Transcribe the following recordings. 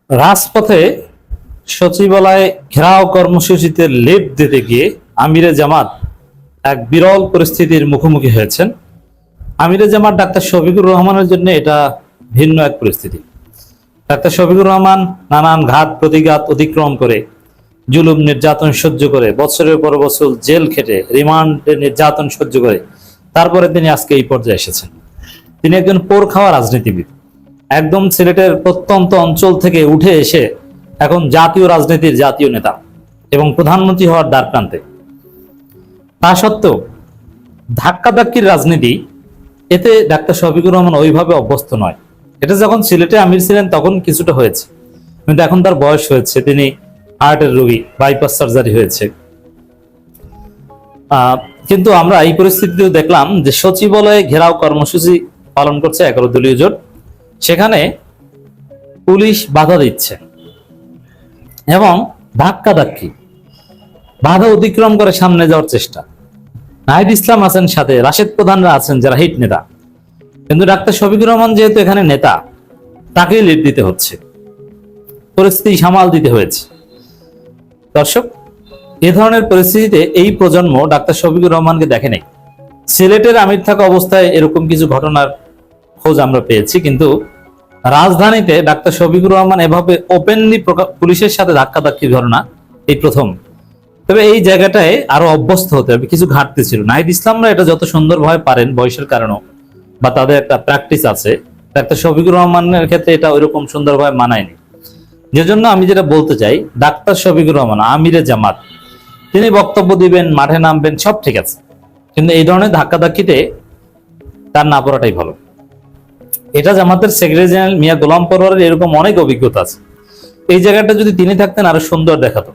রাজপথে সচিবালয়ে ঘেরাও কর্মসূচিতে লেপ দিতে গিয়ে আমিরে জামাত এক বিরল পরিস্থিতির মুখোমুখি হয়েছেন। আমিরে জামাত ডাক্তার শফিকুর রহমানের জন্য এটা ভিন্ন এক পরিস্থিতি। ডাক্তার শফিকুর রহমান নানান ঘাত প্রতিঘাত অতিক্রম করে, জুলুম নির্যাতন সহ্য করে, বছরের পর বছর জেল খেটে, রিমান্ডে নির্যাতন সহ্য করে তারপরে তিনি আজকে এই পর্যায়ে এসেছেন। তিনি একজন পোর খাওয়া রাজনীতিবিদ, একদম সিলেটের প্রত্যন্ত অঞ্চল থেকে উঠে এসে এখন জাতীয় রাজনীতির জাতীয় নেতা এবং প্রধানমন্ত্রী হওয়ার দ্বারপ্রান্তে। তা সত্ত্বেও ধাক্কাধাক্কির রাজনীতি, এতে ডাক্তার শফিকুর রহমান ওইভাবে অভ্যস্ত নয়। এটা যখন সিলেটে আমির ছিলেন তখন কিছুটা হয়েছে, কিন্তু এখন তার বয়স হয়েছে, তিনি হার্টের রোগী, বাইপাস সার্জারি হয়েছে। কিন্তু আমরা এই পরিস্থিতিতেও দেখলাম যে সচিবালয়ে ঘেরাও কর্মসূচি পালন করছে 11 দলীয় জোট। সেখানে পুলিশ বাধা দিচ্ছে এবং ধাক্কাধাক্কি, বাধা অতিক্রম করে সামনে যাওয়ার চেষ্টা। নাহিদ ইসলাম আছেন সাথে, রাশেদ প্রধানরা আছেন যারা হিট নেতা, কিন্তু ডাক্তার শফিকুর রহমান যেহেতু এখানে নেতা, তাকেই লিড দিতে হচ্ছে, পরিস্থিতি সামাল দিতে হয়েছে। দর্শক, এ ধরনের পরিস্থিতিতে এই প্রজন্ম ডাক্তার শফিকুর রহমানকে দেখে নেই। সিলেটের আমির থাকা অবস্থায় এরকম কিছু ঘটনার খোঁজ আমরা পেয়েছি, কিন্তু রাজধানীতে ডাক্তার শফিকুর রহমান এভাবে ওপেনলি পুলিশের সাথে ধাক্কাধাক্কির ঘটনা এই প্রথম। তবে এই জায়গাটায় আরো অভ্যস্ত হতে হবে, কিছু ঘাটতি ছিল। নাহিদ ইসলামরা এটা যত সুন্দরভাবে পারেন বয়সের কারণেও, বা তাদের একটা প্র্যাকটিস আছে, ডাক্তার শফিকুর রহমানের ক্ষেত্রে এটা ওইরকম সুন্দরভাবে মানায়নি। যে জন্য আমি যেটা বলতে চাই, ডাক্তার শফিকুর রহমান আমিরে জামাত, তিনি বক্তব্য দিবেন, মাঠে নামবেন, সব ঠিক আছে, কিন্তু এই ধরনের ধাক্কাধাক্কিতে তার না পড়াটাই ভালো। এটা জামাতের সেক্রেটারি জেনারেল মিয়া গোলাম পরোয়ারের এরকম অনেক অভিজ্ঞতা আছে। এই জায়গাটা যদি তিনি থাকতেন আরো সুন্দর দেখাতো।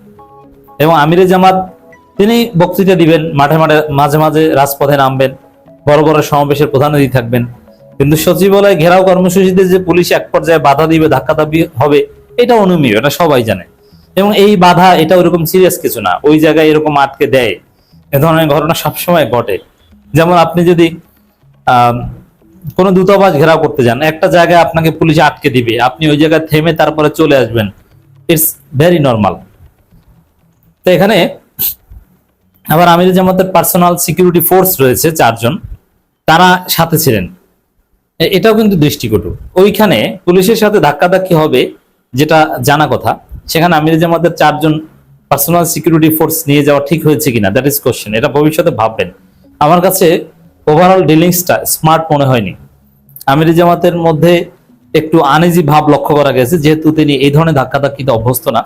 এবং আমিরে জামাত তিনি বক্তৃতা দিবেন, মাঠে মাঠে মাঝে মাঝে রাজপথে নামবেন, বড় বড় সমাবেশের প্রধান অতিথি থাকবেন। কিন্তু সচিবালয় ঘেরাও কর্মসূচিতে যে পুলিশ এক পর্যায়ে বাধা দিবে, ধাক্কাধাক্কি হবে, এটা অনুমেয়, এটা সবাই জানে। এবং এই বাধা এটা ওরকম সিরিয়াস কিছু না, ওই জায়গায় এরকম আটকে দেয়, এ ধরনের ঘটনা সবসময় ঘটে। যেমন আপনি যদি কোনো দূতাবাস ঘেরাও করতে যান, একটা জায়গায় আপনাকে পুলিশ আটকে দিবে, আপনি ওই জায়গায় থেমে তারপরে চলে আসবেন, ইটস ভেরি নর্মাল। তো এখানে আবার আমির জামাতের পার্সোনাল সিকিউরিটি ফোর্স রয়েছে 4 জন, তারা সাথে ছিলেন, এটাও কিন্তু দৃষ্টিকটু। ওইখানে পুলিশের সাথে ধাক্কাধাক্কি হবে যেটা জানা কথা, সেখানে আমির জামাতের 4 জন পার্সোনাল সিকিউরিটি ফোর্স নিয়ে যাওয়া ঠিক হয়েছে কিনা, দ্যাট ইজ কোশ্চেন। এটা ভবিষ্যতে ভাববেন। আমার কাছে ওভারঅল ডিলিংসটা স্মার্ট মনে হয়নি। আমির জামাতের মধ্যে একটু আনইজি ভাব লক্ষ্য করা গেছে, যেহেতু তিনি এই ধরনের ধাক্কাধাক্কিতে অভ্যস্ত না।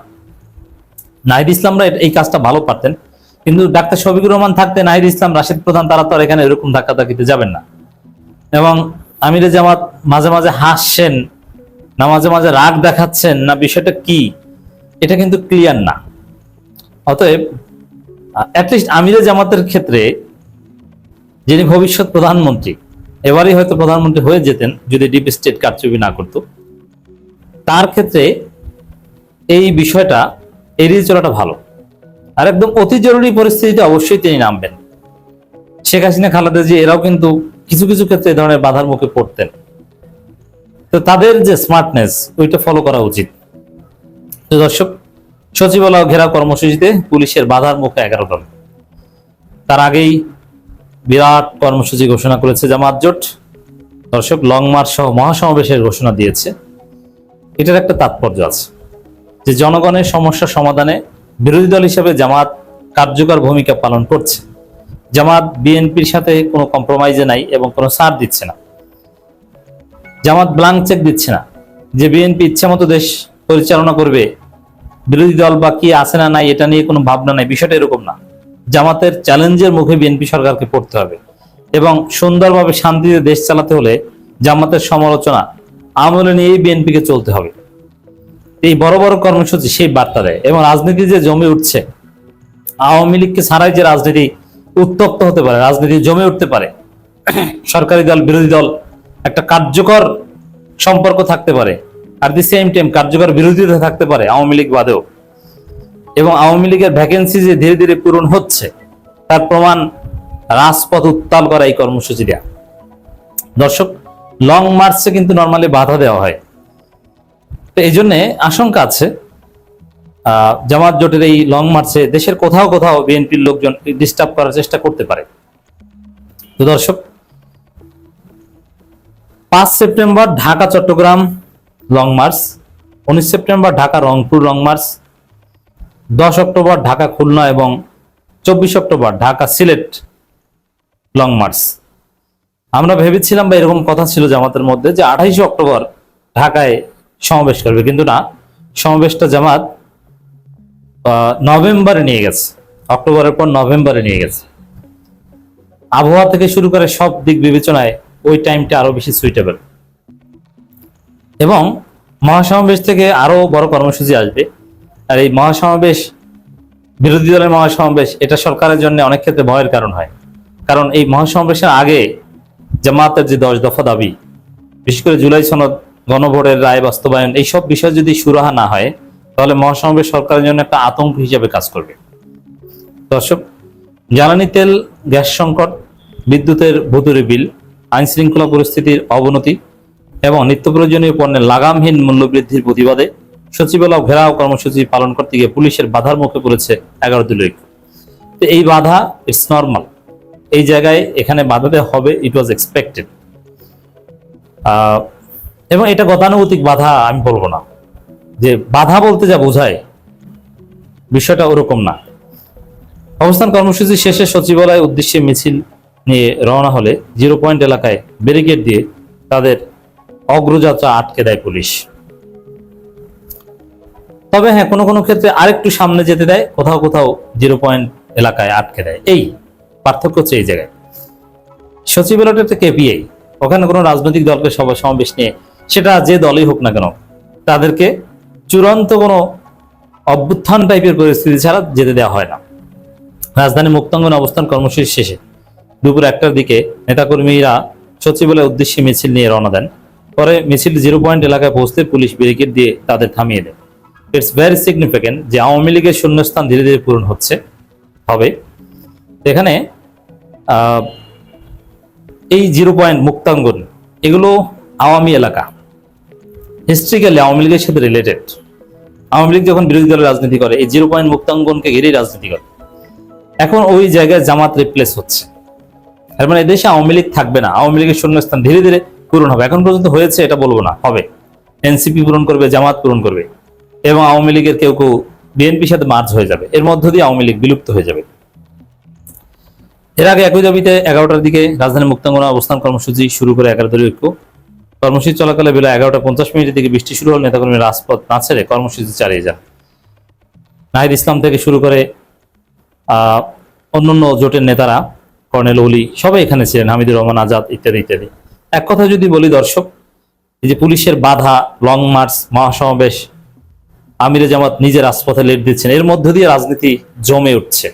নাহিদ ইসলামরা এই কাজটা ভালো পারতেন, কিন্তু ডাক্তার শফিকুর রহমান থাকতে নাহিদ ইসলাম, রাশেদ প্রধান, তারা তো আর এখানে এরকম ধাক্কাধাক্কিতে যাবেন না। এবং আমিরে জামাত মাঝে মাঝে হাসছেন না, মাঝে মাঝে রাগ দেখাচ্ছেন না, বিষয়টা কি এটা কিন্তু ক্লিয়ার না। অতএব অ্যাটলিস্ট আমিরে জামাতের ক্ষেত্রে, যিনি ভবিষ্যৎ প্রধানমন্ত্রী, এবারই হয়তো প্রধানমন্ত্রী হয়ে যেতেন যদি ডিপ স্টেট কারচুপি না করতো, তার ক্ষেত্রে এই বিষয়টা এড়িয়ে চলাটা ভালো। আর একদম অতি জরুরি পরিস্থিতিতে অবশ্যই তিনি নামবেন। শেখ হাসিনা, খালেদা জি এরাও কিন্তু কিছু কিছু ক্ষেত্রে এই ধরনের বাধার মুখে পড়তেন। তো তাদের যে স্মার্টনেস, ওইটা ফলো করা উচিত। তো দর্শক, সচিবালয় ঘেরাও কর্মসূচিতে পুলিশের বাধার মুখে 11 দল। তার আগেই বিরাট কর্মসূচি ঘোষণা করেছে জামাত জোট। দর্শক, লং মার্চ সহ মহাসমাবেশের ঘোষণা দিয়েছে। এটার একটা তাৎপর্য আছে যে জনগণের সমস্যা সমাধানে বিরোধী দল হিসেবে জামাত কার্যকর ভূমিকা পালন করছে। জামাত বিএনপির সাথে কোনো কম্প্রোমাইজে নাই এবং কোনো ছাড় দিচ্ছে না। জামাত ব্ল্যাঙ্ক চেক দিচ্ছে না যে বিএনপি ইচ্ছা মতো দেশ পরিচালনা করবে, বিরোধী দল বা কি আছে না নাই এটা নিয়ে কোনো ভাবনা নাই, বিষয়টা এরকম না। জামাতের চ্যালেঞ্জের মুখে বিএনপি সরকারকে পড়তে হবে এবং সুন্দরভাবে শান্তিতে দেশ চালাতে হলে জামাতের সমালোচনা আমলে নিয়েই বিএনপিকে চলতে হবে। এই বড় বড় কর্মসূচি সেই বার্তা দেয়। এবং রাজনীতি যে জমে উঠছে, আওয়ামী লীগকে ছাড়াই যে রাজনীতি উত্তপ্ত হতে পারে, রাজনীতি জমে উঠতে পারে, সরকারি দল বিরোধী দল একটা কার্যকর সম্পর্ক থাকতে পারে, আর দি সেম টাইম কার্যকর বিরোধিতা থাকতে পারে আওয়ামী লীগ বাদেও। এবং আওয়ামী লীগের ভ্যাকেন্সি যে ধীরে ধীরে পূরণ হচ্ছে, তার প্রমাণ রাজপথ উত্তাল করা এই কর্মসূচি দেয়া। দর্শক, লং মার্চে কিন্তু নর্মালি বাধা দেওয়া হয়, তো এই জন্য আশঙ্কা আছে জামাত জোটের এই লং মার্চে দেশের কোথাও কোথাও বিএনপির লোকজন ডিস্টার্ব করার চেষ্টা করতে পারে। তো দর্শক, 5 September Dhaka Chittagong long march, 19 September Dhaka Rangpur long march, 10 October Dhaka Khulna এবং 24 October Dhaka Sylhet long march. আমরা ভেবেছিলাম বা এরকম কথা ছিল জামাতের মধ্যে যে 28 অক্টোবর ঢাকায় সমাবেশ করবে, কিন্তু না, সমাবেশটা জামাত নভেম্বরে নিয়ে গেছে, অক্টোবরের পর নভেম্বরে নিয়ে গেছে। আবহাওয়া থেকে শুরু করে সব দিক বিবেচনায় ওই টাইমটা আরো বেশি সুইটেবল। এবং মহাসমাবেশ থেকে আরো বড় কর্মসূচি আসবে। আর এই মহাসমাবেশ, বিরোধী দলের মহাসমাবেশ, এটা সরকারের জন্য অনেক ক্ষেত্রে ভয়ের কারণ হয়। কারণ এই মহাসমাবেশের আগে জামাতের যে 10 দফা দাবি, বিশেষ করে জুলাই সনদ, গণভোটের রায় বাস্তবায়ন, এইসব বিষয় যদি সুরাহা না হয় তাহলে মহাসমাবেশ সরকারের জন্য একটা আতঙ্ক হিসেবে কাজ করবে। দর্শক, জ্বালানি তেল, গ্যাস সংকট, বিদ্যুতের ভুতুরে বিল, আইন শৃঙ্খলা পরিস্থিতির অবনতি এবং নিত্য প্রয়োজনীয় পণ্যের লাগামহীন মূল্যবৃদ্ধির প্রতিবাদে সচিবালয় ঘেরাও কর্মসূচি পালন করতে গিয়ে পুলিশের বাধার মুখে পড়েছে 11 লোক। তো এই বাধা ইটস নর্মাল, এই জায়গায় এখানে বাধাতে হবে, ইট ওয়াজ এক্সপেক্টেড। এবং এটা গতানুগতিক বাধা আমি বলবো না, যে বাধা বলতে যা বোঝায় বিষয়টা ওরকম না। অবস্থান কর্মসূচি শেষে সচিবালয় উদ্দেশ্যে মিছিল নিয়ে রওনা হলে 0 পয়েন্ট এলাকায় ব্যারিকেড দিয়ে তাদের অগ্রযাত্রা আটকে দেয় পুলিশ। তবে হ্যাঁ, কোনো কোনো ক্ষেত্রে আরেকটু সামনে যেতে দেয়, কোথাও কোথাও 0 পয়েন্ট এলাকায় আটকে দেয়। এই পার্থক্য হচ্ছে এই জায়গায়। সচিবালয়টা একটা কেপিআই, ওখানে কোনো রাজনৈতিক দলকে সভা সমাবেশ নিয়ে, সেটা যে দলই হোক না কেন, তাদেরকে চূড়ান্ত কোনো অভ্যুত্থান টাইপের পরিস্থিতি ছাড়া যেতে দেওয়া হয় না। রাজধানী মুক্তাঙ্গনে অবস্থান কর্মসূচি শেষে দুপুর 1টার দিকে নেতাকর্মীরা সচিবালয়ের উদ্দেশ্যে মিছিল নিয়ে রওনা দেন। পরে মিছিল 0 পয়েন্ট এলাকায় পৌঁছতে পুলিশ ব্যারিকেড দিয়ে তাদের থামিয়ে দেয়। ইটস ভেরি সিগনিফিকেন্ট যে আওয়ামী লীগের শূন্যস্থান ধীরে ধীরে পূরণ হবে। এখানে এই 0 পয়েন্ট, মুক্তাঙ্গন, এগুলো আওয়ামী এলাকা, হিস্ট্রিক্যালি আওয়ামী লীগের সাথে রিলেটেড। আওয়ামী লীগ যখন বিরোধী দলের রাজনীতি করে এই 0 পয়েন্ট মুক্তাঙ্গনকে ঘিরেই রাজনীতি করে। এখন ওই জায়গায় জামাত রিপ্লেস হচ্ছে, এর মানে এদেশে আওয়ামী লীগ থাকবে না, আওয়ামী লীগের শূন্যস্থান ধীরে ধীরে পূরণ হবে। এখন পর্যন্ত হয়েছে এটা বলবো না, হবে। এনসিপি পূরণ করবে, জামাত পূরণ করবে, এবং আওয়ামী লীগের কেউ কেউ বিএনপির সাথে মার্জ হয়ে যাবে, এর মধ্য দিয়ে আওয়ামী লীগ বিলুপ্ত হয়ে যাবে। এর আগে একই দাবিতে 11টার দিকে রাজধানী মুক্তাঙ্গনে অবস্থান কর্মসূচি শুরু করে 11 দলীয় ঐক্য। কর্মসূচি চলাকালে বেলা 11:50 দিকে বৃষ্টি শুরু হলে নেতাকর্মী রাজপথ না ছেড়ে কর্মসূচি চালিয়ে যান। নাহিদ ইসলাম থেকে শুরু করে অন্যান্য জোটের নেতারা, কর্নেল ওলি, সবাই এখানে ছিলেন, হামিদুর রহমান আজাদ ইত্যাদি ইত্যাদি। এক কথা যদি বলি দর্শক, এই যে পুলিশের বাধা, লং মার্চ, মহাসমাবেশ, আমিরে জামাত নিজে রাজপথে লেট দিচ্ছেন, এর মধ্য দিয়ে রাজনীতি জমে উঠছে।